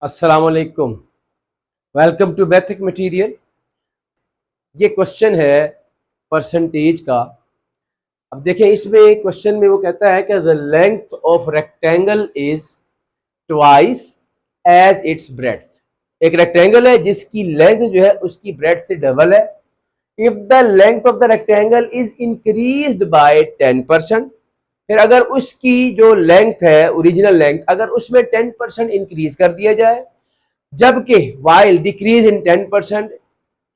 अस्सलाम वालेकुम। Welcome to बेथिक मटेरियल। ये क्वेश्चन है परसेंटेज का। अब देखें, इसमें क्वेश्चन में वो कहता है कि the length of rectangle is twice as its breadth. एक रेक्टेंगल है जिसकी लेंथ जो है उसकी ब्रेड्थ से डबल है। If the length of the rectangle is increased by 10%, फिर अगर उसकी जो लेंथ है ओरिजिनल लेंथ अगर उसमें 10% इंक्रीज कर दिया जाए, जबकि वाइल डिक्रीज इन 10%,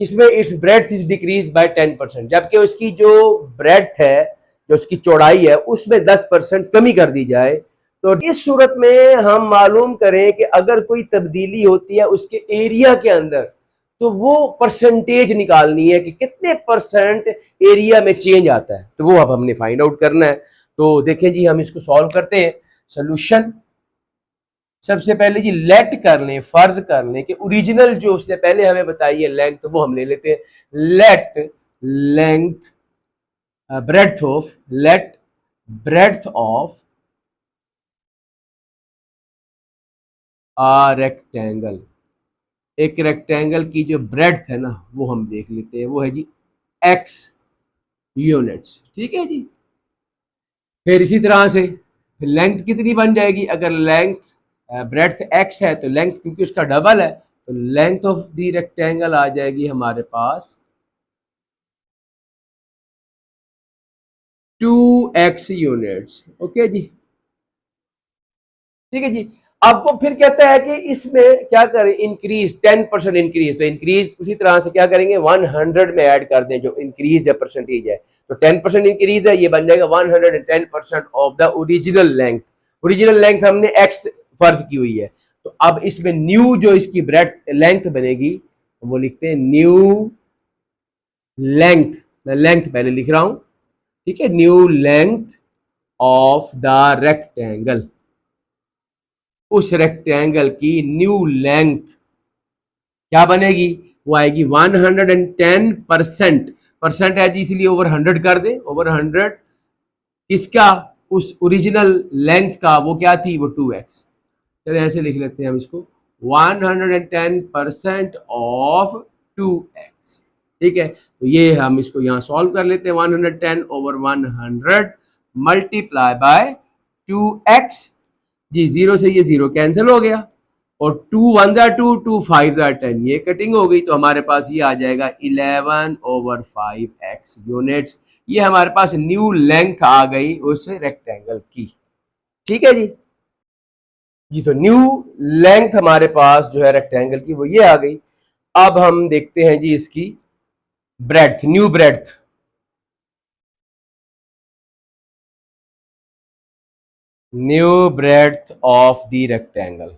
इसमें it's breadth is decrease by 10%, जबकि उसकी जो ब्रेड्थ है, जो उसकी चौड़ाई है, उसमें 10% कमी कर दी जाए, तो इस सूरत में हम मालूम करें कि अगर कोई तब्दीली होती है उसके एरिया के अंदर, तो वो परसेंटेज निकालनी है कि कितने परसेंट एरिया में चेंज आता है। तो वो अब हमने फाइंड आउट करना है। तो देखें जी, हम इसको सॉल्व करते हैं। सोल्यूशन सबसे पहले जी लेट कर लें, फर्ज कर लें कि ओरिजिनल जो उसने पहले हमें बताई है लेंथ, तो वो हम ले लेते हैं। Let length let breadth of a rectangle. एक रेक्टेंगल की जो ब्रेड्थ है ना, वो हम देख लेते हैं। वो है जी x यूनिट्स। ठीक है जी। फिर इसी तरह से लेंथ कितनी बन जाएगी? अगर लेंथ ब्रेड्थ x है तो लेंथ, क्योंकि उसका डबल है, तो लेंथ ऑफ द रेक्टेंगल आ जाएगी हमारे पास 2x यूनिट्स। ओके जी, ठीक है जी। अब वो फिर कहता है कि इसमें क्या करें, इंक्रीज 10% इंक्रीज। तो इंक्रीज उसी तरह से क्या करेंगे, 100 में ऐड कर दें जो इंक्रीज है परसेंटेज है। तो 10% इंक्रीज है, ये बन जाएगा 110% of the original length. Original length हमने x फर्ज की हुई है। तो अब इसमें न्यू जो इसकी ब्रेड्थ लेंथ बनेगी, वो लिखते हैं न्यू लेंथ। मैं लेंथ पहले लिख रहा हूं, ठीक है। New length of the rectangle, उस रेक्टेंगल की न्यू लेंथ क्या बनेगी? वो आएगी 110%। परसेंट है जी, इसलिए ओवर 100 कर दे। ओवर 100 इसका, उस ओरिजिनल लेंथ का, वो क्या थी? वो 2x। चलिए ऐसे लिख लेते हैं हम इसको, 110% ऑफ 2x। ठीक है, तो ये हम इसको यहाँ सॉल्व कर लेते हैं। 110 ओवर 100 मल्टीप्लाई बाय 2x। जी, जीरो से ये जीरो कैंसिल हो गया, और 2 1 जा 2, 2 5 जा 10, ये कटिंग हो गई। तो हमारे पास ये आ जाएगा 11 ओवर 5x यूनिट्स। ये हमारे पास न्यू लेंथ आ गई उस रेक्टेंगल की। ठीक है जी। जी, तो न्यू लेंथ हमारे पास जो है रेक्टेंगल की, वो ये आ गई। अब हम देखते हैं जी इसकी breadth, new breadth. New breadth of the rectangle.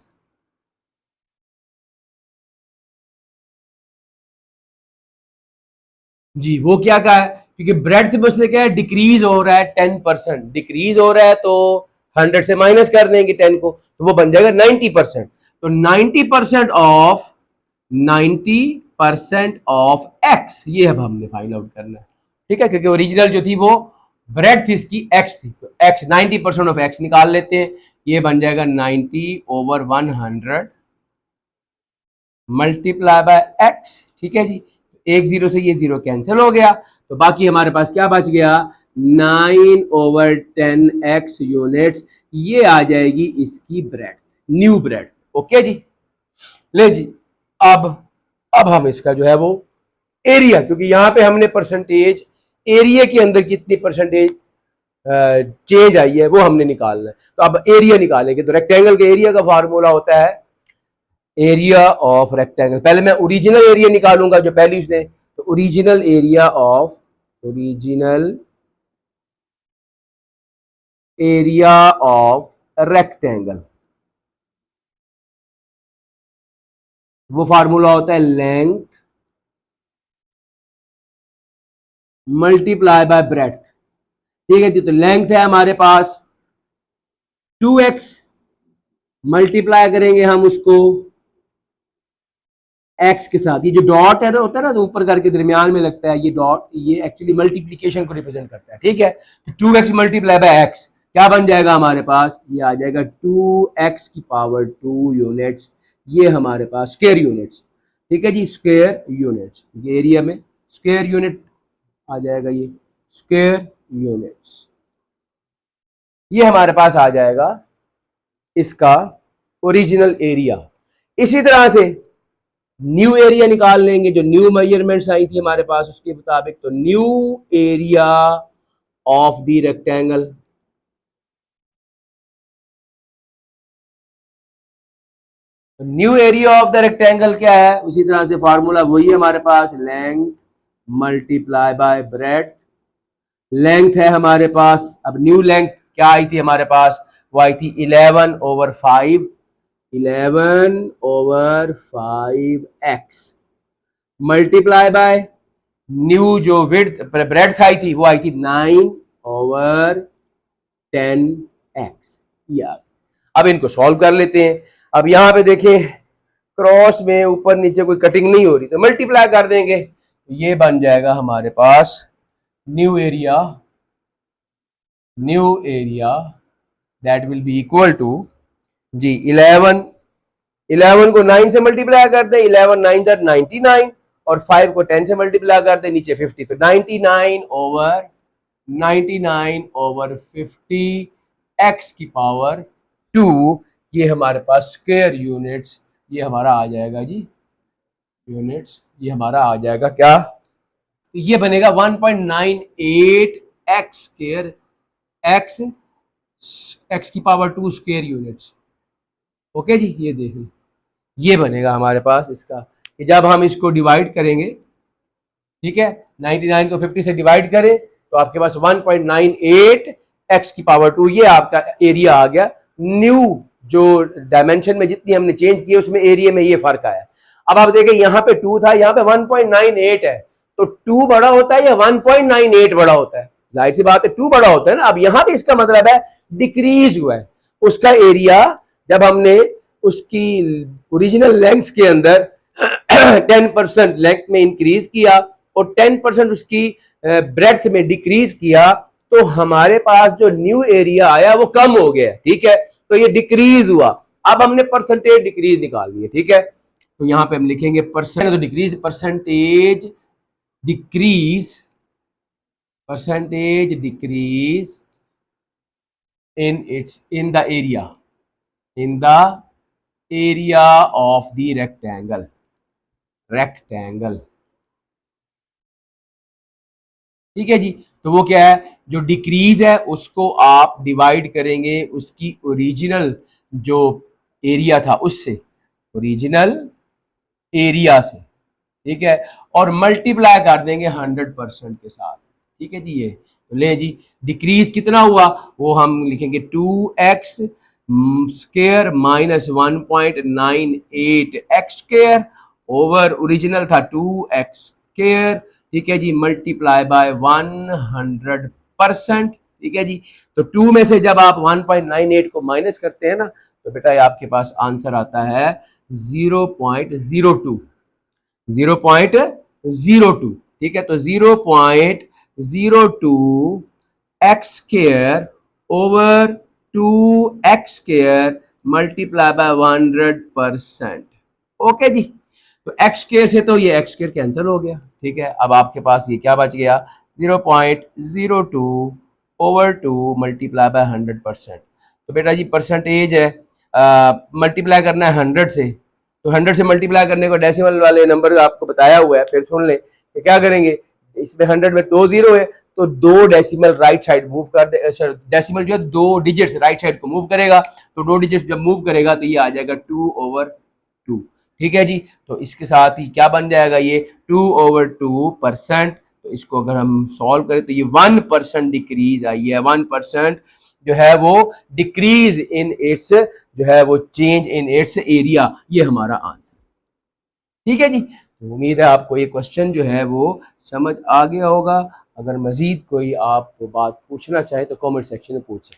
जी, वो क्या कहा है? क्योंकि ब्रेड्थ में उसने क्या है, डिक्रीज हो रहा है 10%। डिक्रीज हो रहा है तो 100 से माइनस कर देंगे 10 को, तो वो बन जाएगा 90%। तो 90% ऑफ 90% ऑफ x, ये अब हमने फाइंड आउट करना है। ठीक है, क्योंकि ओरिजिनल जो थी वो ब्रेड्थ इसकी x थी, तो x 90% ऑफ x निकाल लेते हैं। ये बन जाएगा 90 ओवर 100 मल्टीप्लाई बाय x। ठीक है जी, एक जीरो से ये जीरो कैंसिल हो गया, तो बाकी हमारे पास क्या बच गया? 9 ओवर 10x यूनिट्स। ये आ जाएगी इसकी ब्रेड्थ, न्यू ब्रेड्थ। ओके जी, ले जी। अब अब हम इसका जो है वो एरिया, क्योंकि यहां पे हमने परसेंटेज एरिया के अंदर कितनी परसेंटेज चेंज आई है वो हमने निकालना है। तो अब एरिया निकालेंगे, तो रेक्टेंगल के एरिया का फार्मूला होता है एरिया ऑफ रेक्टेंगल। पहले मैं ओरिजिनल एरिया निकालूंगा जो पहली उसने, तो ओरिजिनल एरिया ऑफ रेक्टेंगल, वो फार्मूला होता है लेंथ मल्टीप्लाई बाय ब्रेड्थ। ठीक है जी, तो लेंथ है हमारे पास 2x, मल्टीप्लाई करेंगे हम उसको x के साथ। ये जो डॉट है ना, होता है ना, तो ऊपर करके दरमियान में लगता है ये डॉट, ये एक्चुअली मल्टीप्लीकेशन को रिप्रेजेंट करता है। ठीक है, तो 2x मल्टीप्लाई बाय x क्या बन जाएगा हमारे पास? ये आ जाएगा 2x की पावर 2 यूनिट्स। ये हमारे पास स्क्वायर यूनिट्स, ठीक है जी, स्क्वायर यूनिट्स, ये एरिया में स्क्वायर यूनिट आ जाएगा, ये स्क्वायर यूनिट्स, ये हमारे पास आ जाएगा इसका ओरिजिनल एरिया। इसी तरह से न्यू एरिया निकाल लेंगे, जो न्यू मेजरमेंट्स आई थी हमारे पास उसके मुताबिक, तो new area of the rectangle, new area of the rectangle क्या है, उसी तरह से फार्मूला वही है हमारे पास, length multiply by breadth. Length है हमारे पास, अब न्यू लेंथ क्या आई थी हमारे पास, वो आई थी 11/5, 11/5x मल्टीप्लाई बाय न्यू जो विड्थ ब्रेड्थ आई थी वो आई थी 9/10x। यार अब इनको सॉल्व कर लेते हैं। अब यहां पे देखें क्रॉस में ऊपर नीचे कोई कटिंग नहीं हो रही, तो मल्टीप्लाई कर देंगे, तो ये बन जाएगा हमारे पास new area that will be equal to जी 11 को 9 से मल्टीप्लाई कर दे, 11 9 ज़र 99, और 5 को 10 से मल्टीप्लाई कर दे, नीचे 50, तो 99/50 x की पावर 2, ये हमारे पास स्क्वायर यूनिट्स, ये हमारा आ जाएगा जी यूनिट्स, ये हमारा आ जाएगा क्या, तो ये बनेगा 1.98 x स्क्वायर, x की पावर 2 स्क्वायर यूनिट्स। ओके जी, ये देख लो, ये बनेगा हमारे पास इसका, कि जब हम इसको डिवाइड करेंगे, ठीक है, 99 को 50 से डिवाइड करें तो आपके पास 1.98 x की पावर 2, ये आपका एरिया आ गया। न्यू जो डायमेंशन में जितनी हमने चेंज की उसमें एरिया में ये फर्क आया। अब आप देखें यहाँ पे 2 था, यहाँ पे 1.98 है, तो 2 बड़ा होता है या 1.98 बड़ा होता है, जाहिर सी बात है 2 बड़ा होता है ना। अब यहाँ पे इसका मतलब है डिक्रीज हुआ है उसका एरिया, जब हमने उसकी ओरिजिनल लेंथ के अंदर 10% लेंथ में इंक्रीज किया और 10% उसकी ब्रेड्थ में डिक्रीज किया, तो हमारे पास जो न्यू एरिया आया वो कम हो गया, ठीक है, तो ये डिक्रीज हुआ। अब हमने परसेंटेज डिक्रीज निकालनी है, ठीक है, तो यहां पे हम लिखेंगे परसेंट, तो decrease percentage decrease in the area of the rectangle, ठीक है जी। तो वो क्या है, जो डिक्रीज है उसको आप डिवाइड करेंगे उसकी ओरिजिनल जो एरिया था उससे, ओरिजिनल एरिया से, ठीक है, और मल्टीप्लाई कर देंगे 100% के साथ, ठीक है जी। ये तो ले जी, डिक्रीज कितना हुआ वो हम लिखेंगे 2x square minus 1.98 x square over original था 2x स्क्वायर, ठीक है जी, मल्टीप्लाई बाय 100%, ठीक है जी। तो 2 में से जब आप 1.98 को माइनस करते हैं ना, तो बेटा ये आपके पास आंसर आता है 0.02, ठीक है, तो 0.02 x square over 2x square multiply by 100%। Okay जी, तो x स्क्वायर से तो ये x स्क्वायर कैंसिल हो गया, ठीक है। अब आपके पास ये क्या बच गया, 0.02 ओवर 2 मल्टीप्लाई बाय 100%। तो बेटा जी परसेंटेज है, मल्टीप्लाई करना है 100 से, तो 100 से मल्टीप्लाई करने को डेसिमल वाले नंबर आपको बताया हुआ है, फिर सुन लें कि क्या करेंगे, इसमें 100 में 2 जीरो है, तो 2 डेसिमल राइट साइड मूव कर दे, डेसिमल जो है 2 डिजिट्स राइट साइड को मूव करेगा, तो 2 डिजिट्स जब मूव करेगा तो ये आ जाएगा 2/2, ठीक है जी। तो इसके साथ ही क्या बन जाएगा, ये 2/2%। तो इसको अगर हम सॉल्व करें तो ये 1% डिक्रीज आई है, 1% जो है वो डिक्रीज इन इट्स, जो है वो चेंज इन इट्स एरिया, ये हमारा आंसर, ठीक है जी। तो उम्मीद है आपको ये क्वेश्चन जो है वो समझ आ गया होगा। अगर मजीद कोई आप बात पूछना चाहे तो कमेंट सेक्शन में पूछें।